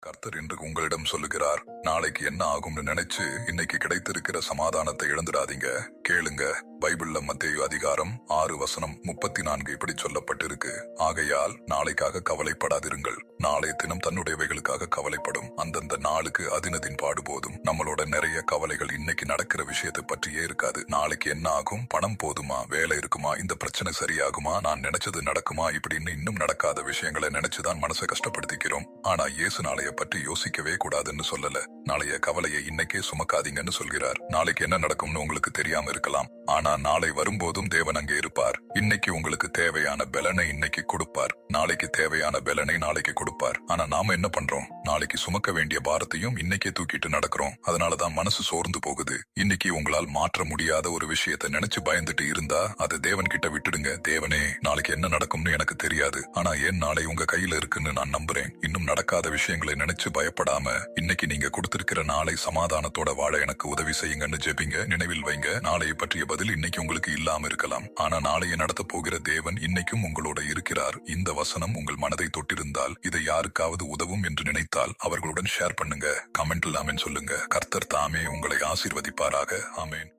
கர்த்தர் இன்று உங்களிடம் சொல்லுகிறார், நாளைக்கு என்ன ஆகும்னு நினைச்சு இன்னைக்கு கிடைத்திருக்கிற சமாதானத்தை இழந்துடாதீங்க. கேளுங்க. பைபிள்ல மத்தேயு அதிகாரம் 6:34 இப்படி சொல்லப்பட்டிருக்கு. ஆகையால் நாளைக்காக கவலைப்படாதிருங்கள், நாளை தினம் தன்னுடையவைகளுக்காக கவலைப்படும். அந்தந்த நாளுக்கு அதினதின் பாடு போதும். நம்மளோட நிறைய கவலைகள் இன்னைக்கு நடக்கிற விஷயத்தை பற்றியே இருக்காது. நாளைக்கு என்ன ஆகும், பணம் போதுமா, வேலை இருக்குமா, இந்த பிரச்சனை சரியாகுமா, நான் நினைச்சது நடக்குமா, இப்படின்னு இன்னும் நடக்காத விஷயங்களை நினைச்சுதான் மனசை கஷ்டப்படுத்திக்கிறோம். ஆனா இயேசு நாளைய பற்றி யோசிக்கவே கூடாதுன்னு சொல்லல. நாளைய கவலையை இன்னைக்கே சுமக்காதீங்கன்னு சொல்கிறார். நாளைக்கு என்ன நடக்கும்னு உங்களுக்கு தெரியாம இருக்கலாம், ஆனா நாளை வரும்போதும் தேவன் அங்கே இருப்பார். இன்னைக்கு உங்களுக்கு தேவையான பலனை இன்னைக்கு கொடுப்பார், நாளைக்கு தேவையான பலனை நாளைக்கு கொடுப்பார். ஆனா நாம என்ன பண்றோம், நாளைக்கு சுமக்க வேண்டிய பாரத்தையும் இன்னைக்கே தூக்கிட்டு நடக்கிறோம். அதனாலதான் மனசு சோர்ந்து போகுது. இன்னைக்கு உங்களால் மாற்ற முடியாத ஒரு விஷயத்தை நினைச்சு பயந்துட்டு இருந்தா அதை தேவன் கிட்ட விட்டுடுங்க. தேவனே, நாளைக்கு என்ன நடக்கும்னு எனக்கு தெரியாது, ஆனா ஏன் நாளை உங்க கையில இருக்குன்னு நான் நம்புறேன். இன்னும் நடக்காத விஷயங்களை நினைச்சு பயப்படாம இன்னைக்கு நீங்க கொடுத்திருக்கிற நாளை சமாதானத்தோட வாழ எனக்கு உதவி செய்யுங்கன்னு ஜெபிங்க. நினைவில் வைங்க, நாளைய பற்றிய பதில் இன்னைக்கு உங்களுக்கு இல்லாம இருக்கலாம், ஆனா நாளைய நடத்த போகிற தேவன் இன்னைக்கும் உங்களோட இருக்கிறார். இந்த வசனம் உங்கள் மனதை தொட்டிருந்தால், இதை யாருக்காவது உதவும் என்று நினைத்தால் அவர்களுடன் ஷேர் பண்ணுங்க. கமெண்ட்ல ஆமென் சொல்லுங்க. கர்த்தர் தாமே உங்களை ஆசீர்வதிப்பாராக. ஆமென்.